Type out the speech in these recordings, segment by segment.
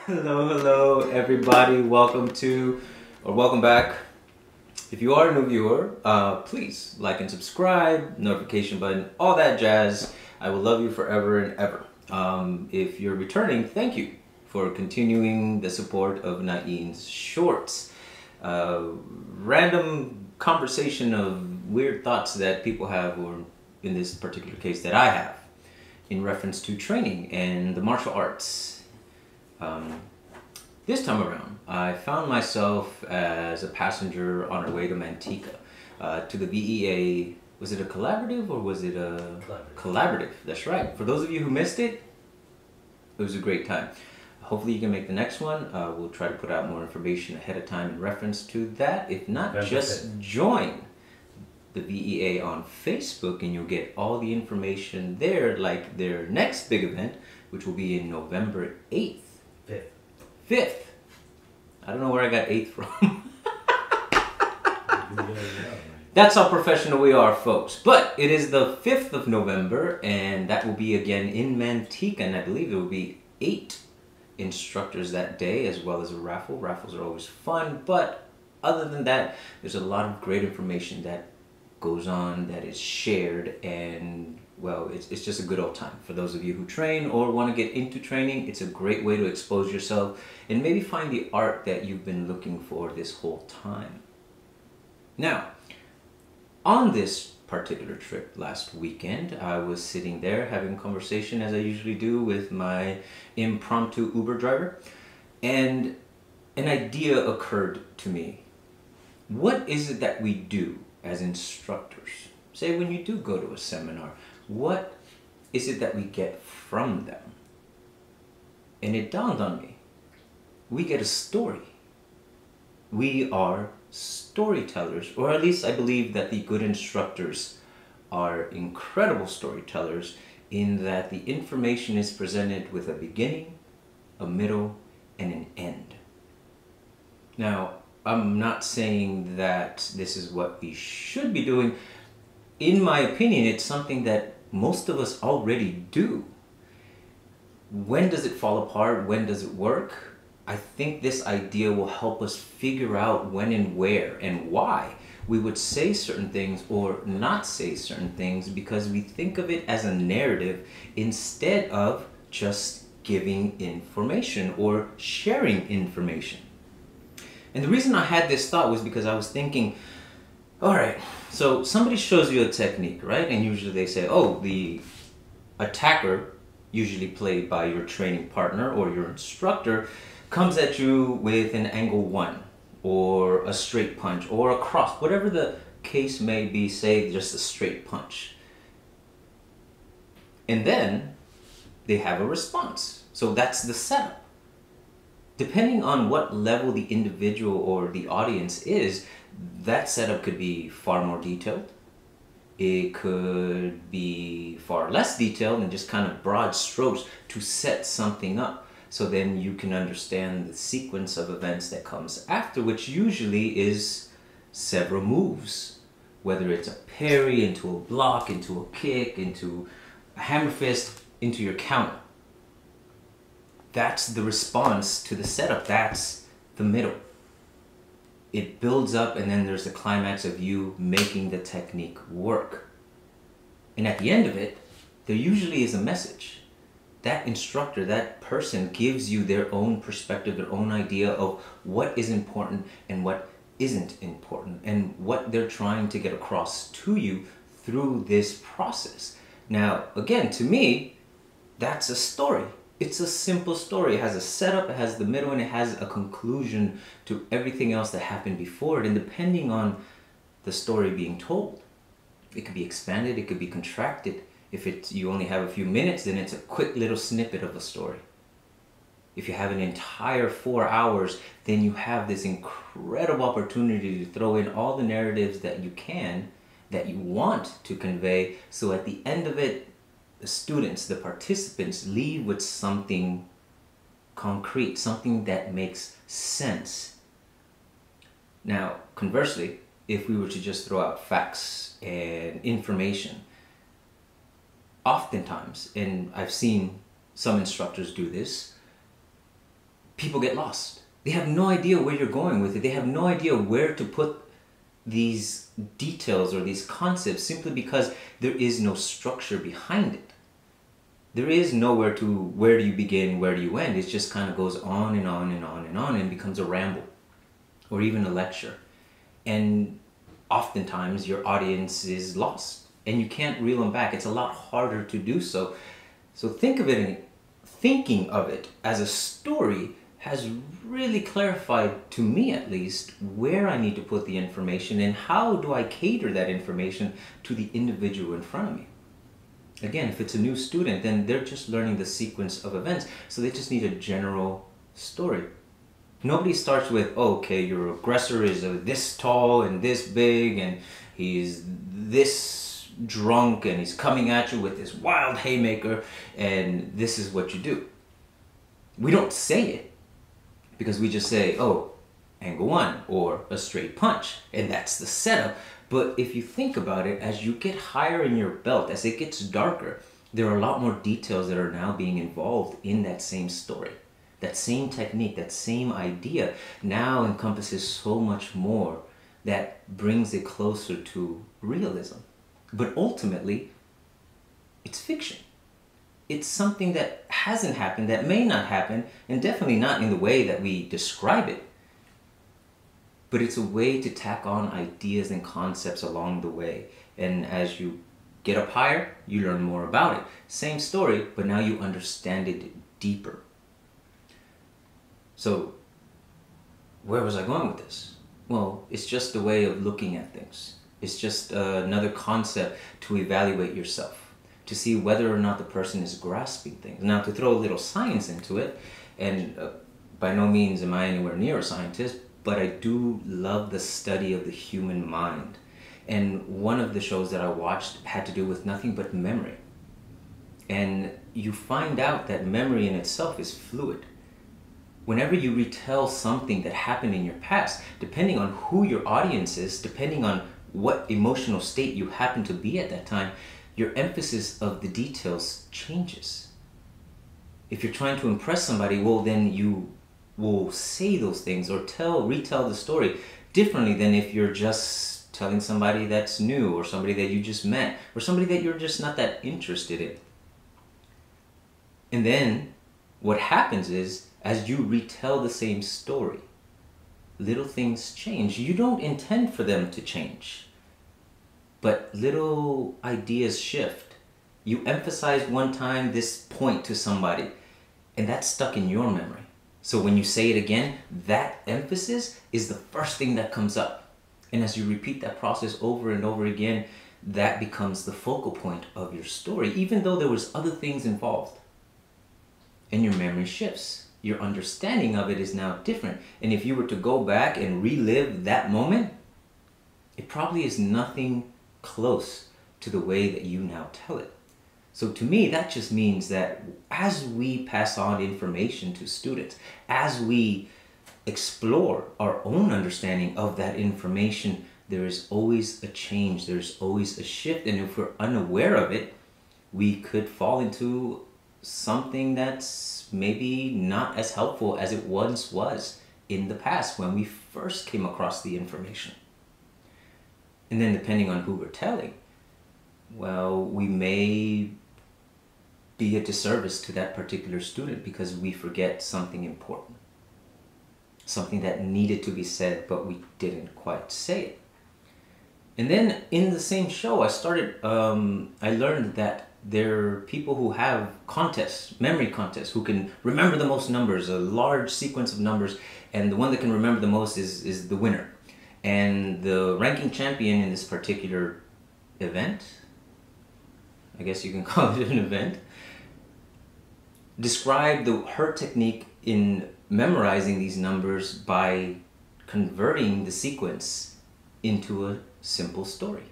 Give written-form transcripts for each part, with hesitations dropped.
Hello, everybody. Welcome back. If you are a new viewer, please like and subscribe, notification button, all that jazz. I will love you forever and ever. If you're returning, thank you for continuing the support of Nain's shorts. Random conversation of weird thoughts that people have, or in this particular case that I have, in reference to training and the martial arts. This time around, I found myself as a passenger on our way to Manteca, to the VEA. Was it a collaborative or was it a collaborative? That's right. For those of you who missed it, it was a great time. Hopefully you can make the next one. We'll try to put out more information ahead of time in reference to that. If not, just join the VEA on Facebook and you'll get all the information there, like their next big event, which will be in November 8th. 5th. I don't know where I got 8th from. That's how professional we are, folks. But it is the 5th of November, and that will be again in Manteca, and I believe there will be 8 instructors that day, as well as a raffle. Raffles are always fun, but other than that, there's a lot of great information that goes on, that is shared, and well, it's just a good old time. For those of you who train or want to get into training, it's a great way to expose yourself and maybe find the art that you've been looking for this whole time. Now, on this particular trip last weekend, I was sitting there having a conversation, as I usually do, with my impromptu Uber driver, and an idea occurred to me. What is it that we do as instructors? Say when you do go to a seminar, what is it that we get from them? And it dawned on me, we get a story. We are storytellers, or at least I believe that the good instructors are incredible storytellers, in that the information is presented with a beginning, a middle, and an end. Now, I'm not saying that this is what we should be doing. In my opinion, it's something that most of us already do. When does it fall apart? When does it work? I think this idea will help us figure out when and where and why we would say certain things or not say certain things, because we think of it as a narrative instead of just giving information or sharing information. And the reason I had this thought was because I was thinking, all right, so somebody shows you a technique, right? And usually they say, oh, the attacker, usually played by your training partner or your instructor, comes at you with an angle 1 or a straight punch or a cross, whatever the case may be, say just a straight punch. And then they have a response. So that's the setup. Depending on what level the individual or the audience is, that setup could be far more detailed. It could be far less detailed and just kind of broad strokes to set something up. So then you can understand the sequence of events that comes after, which usually is several moves. Whether it's a parry into a block, into a kick, into a hammer fist, into your counter. That's the response to the setup. That's the middle. It builds up, and then there's the climax of you making the technique work. And at the end of it, there usually is a message. That instructor, that person gives you their own perspective, their own idea of what is important and what isn't important, and what they're trying to get across to you through this process. Now, again, to me, that's a story. It's a simple story. It has a setup, it has the middle, and it has a conclusion to everything else that happened before it. And depending on the story being told, it could be expanded, it could be contracted. If you only have a few minutes, then it's a quick little snippet of a story. If you have an entire 4 hours, then you have this incredible opportunity to throw in all the narratives that you can, that you want to convey. So at the end of it, the students, the participants, leave with something concrete, something that makes sense. Now, conversely, if we were to just throw out facts and information, oftentimes, and I've seen some instructors do this, people get lost. They have no idea where you're going with it. They have no idea where to put these details or these concepts, simply because there is no structure behind it. There is nowhere to, where do you begin, where do you end? It just kind of goes on and on and on and on and becomes a ramble or even a lecture. And oftentimes your audience is lost and you can't reel them back. It's a lot harder to do so. So thinking of it as a story has really clarified, to me at least, where I need to put the information and how do I cater that information to the individual in front of me. Again, if it's a new student, then they're just learning the sequence of events, so they just need a general story. Nobody starts with, oh, okay, your aggressor is this tall and this big and he's this drunk and he's coming at you with this wild haymaker and this is what you do. We don't say it because we just say, oh, angle one or a straight punch, and that's the setup. But if you think about it, as you get higher in your belt, as it gets darker, there are a lot more details that are now being involved in that same story. That same technique, that same idea now encompasses so much more that brings it closer to realism. But ultimately, it's fiction. It's something that hasn't happened, that may not happen, and definitely not in the way that we describe it. But it's a way to tack on ideas and concepts along the way. And as you get up higher, you learn more about it. Same story, but now you understand it deeper. So, where was I going with this? Well, it's just a way of looking at things. It's just another concept to evaluate yourself, to see whether or not the person is grasping things. Now, to throw a little science into it, and by no means am I anywhere near a scientist, but I do love the study of the human mind. And one of the shows that I watched had to do with nothing but memory. And you find out that memory in itself is fluid. Whenever you retell something that happened in your past, depending on who your audience is, depending on what emotional state you happen to be at that time, your emphasis of the details changes. If you're trying to impress somebody, well, then you will say those things or retell the story differently than if you're just telling somebody that's new or somebody that you just met or somebody that you're just not that interested in. And then what happens is, as you retell the same story, little things change. You don't intend for them to change, but little ideas shift. You emphasize one time this point to somebody, and that's stuck in your memory. So when you say it again, that emphasis is the first thing that comes up. And as you repeat that process over and over again, that becomes the focal point of your story, even though there was other things involved. And your memory shifts. Your understanding of it is now different. And if you were to go back and relive that moment, it probably is nothing close to the way that you now tell it. So to me, that just means that as we pass on information to students, as we explore our own understanding of that information, there is always a change, there's always a shift. And if we're unaware of it, we could fall into something that's maybe not as helpful as it once was in the past when we first came across the information. And then depending on who we're telling, well, we may be a disservice to that particular student because we forget something important. Something that needed to be said, but we didn't quite say it. And then in the same show, I learned that there are people who have contests, memory contests, who can remember the most numbers, a large sequence of numbers, and the one that can remember the most is the winner. And the ranking champion in this particular event, I guess you can call it an event, described her technique in memorizing these numbers by converting the sequence into a simple story.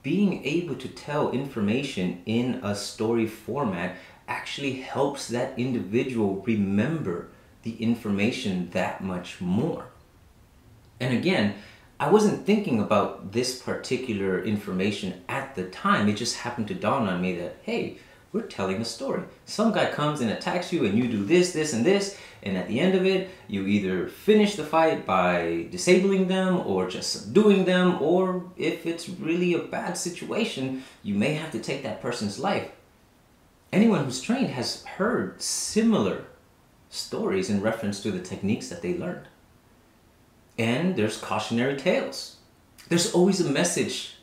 Being able to tell information in a story format actually helps that individual remember the information that much more. And again, I wasn't thinking about this particular information at the time. It just happened to dawn on me that, hey, We're telling a story. Some guy comes and attacks you and you do this, this, and this, and at the end of it, you either finish the fight by disabling them or just subduing them, or if it's really a bad situation, you may have to take that person's life. Anyone who's trained has heard similar stories in reference to the techniques that they learned. And there's cautionary tales. There's always a message.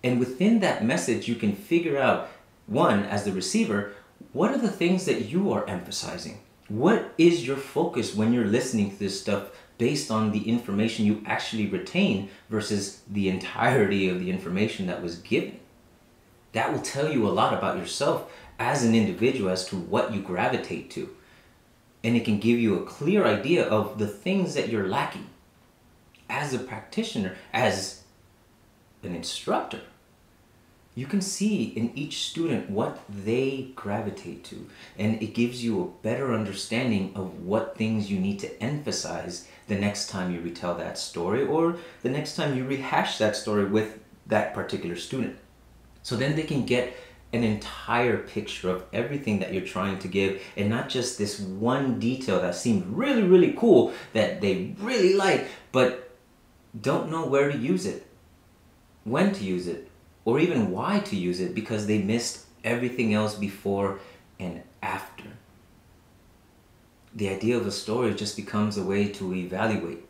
And within that message, you can figure out, one, as the receiver, what are the things that you are emphasizing? What is your focus when you're listening to this stuff based on the information you actually retain versus the entirety of the information that was given? That will tell you a lot about yourself as an individual as to what you gravitate to. And it can give you a clear idea of the things that you're lacking. As a practitioner, as an instructor, you can see in each student what they gravitate to, and it gives you a better understanding of what things you need to emphasize the next time you retell that story or the next time you rehash that story with that particular student. So then they can get an entire picture of everything that you're trying to give, and not just this one detail that seemed really, really cool that they really like, but don't know where to use it, when to use it, or even why to use it because they missed everything else before and after. The idea of a story just becomes a way to evaluate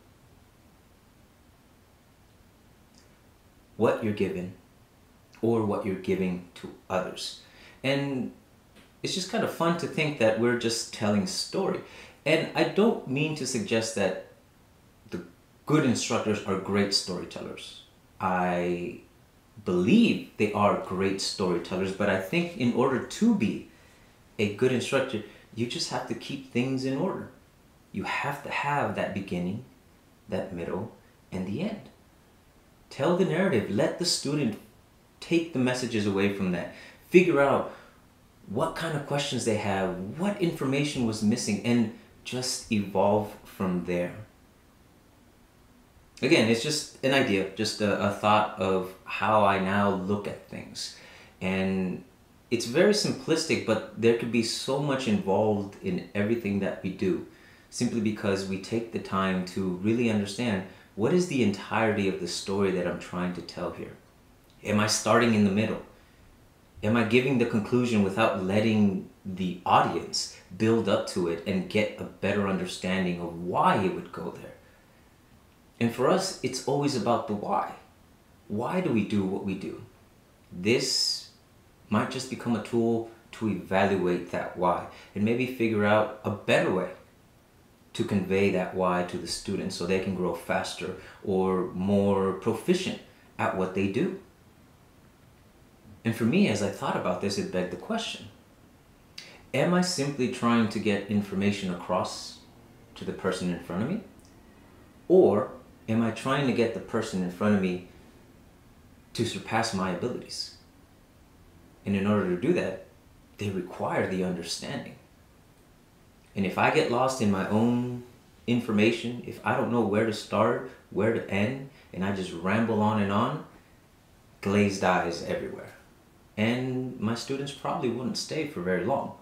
what you're given or what you're giving to others. And it's just kind of fun to think that we're just telling a story. And I don't mean to suggest that the good instructors are great storytellers. I believe they are great storytellers, but I think in order to be a good instructor, you just have to keep things in order. You have to have that beginning, that middle, and the end. Tell the narrative. Let the student take the messages away from that. Figure out what kind of questions they have, what information was missing, and just evolve from there. Again, it's just an idea, just a thought of how I now look at things. And it's very simplistic, but there could be so much involved in everything that we do, simply because we take the time to really understand what is the entirety of the story that I'm trying to tell here. Am I starting in the middle? Am I giving the conclusion without letting the audience build up to it and get a better understanding of why it would go there? And for us, it's always about the why. Why do we do what we do? This might just become a tool to evaluate that why and maybe figure out a better way to convey that why to the students so they can grow faster or more proficient at what they do. And for me, as I thought about this, it begged the question, am I simply trying to get information across to the person in front of me? Or am I trying to get the person in front of me to surpass my abilities? And in order to do that, they require the understanding. And if I get lost in my own information, if I don't know where to start, where to end, and I just ramble on, glazed eyes everywhere. And my students probably wouldn't stay for very long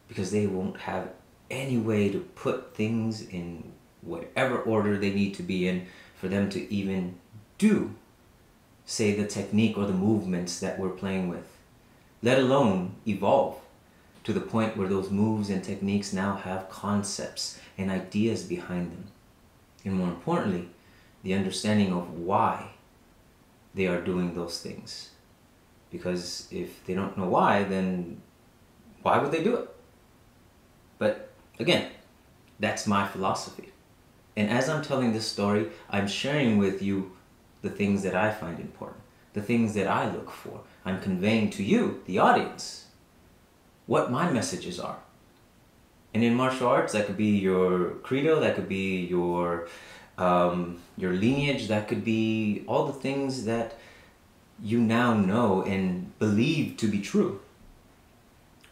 because they won't have any way to put things in whatever order they need to be in for them to even do, say, the technique or the movements that we're playing with, let alone evolve to the point where those moves and techniques now have concepts and ideas behind them. And more importantly, the understanding of why they are doing those things. Because if they don't know why, then why would they do it? But again, that's my philosophy. And as I'm telling this story, I'm sharing with you the things that I find important, the things that I look for. I'm conveying to you, the audience, what my messages are. And in martial arts, that could be your credo, that could be your lineage, that could be all the things that you now know and believe to be true.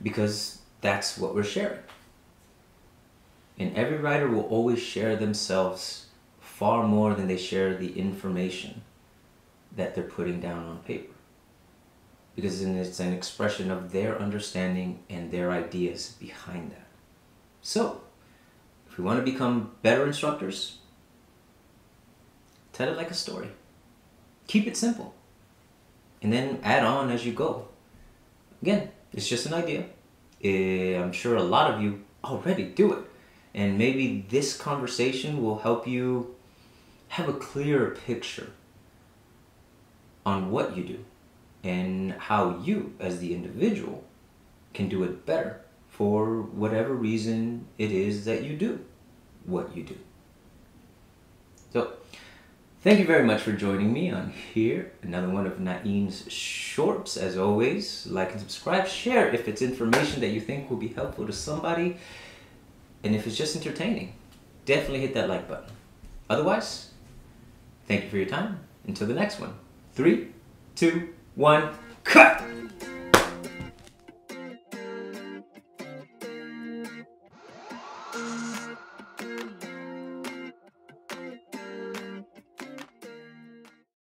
Because that's what we're sharing. And every writer will always share themselves far more than they share the information that they're putting down on paper. because then it's an expression of their understanding and their ideas behind that. So, if we want to become better instructors, tell it like a story. Keep it simple. And then add on as you go. Again, it's just an idea. I'm sure a lot of you already do it. And maybe this conversation will help you have a clearer picture on what you do and how you, as the individual, can do it better for whatever reason it is that you do what you do. So, thank you very much for joining me on here. Another one of Nain's shorts. As always, like and subscribe. Share if it's information that you think will be helpful to somebody. And if it's just entertaining, definitely hit that like button. Otherwise, thank you for your time. Until the next one. 3, 2, 1, cut!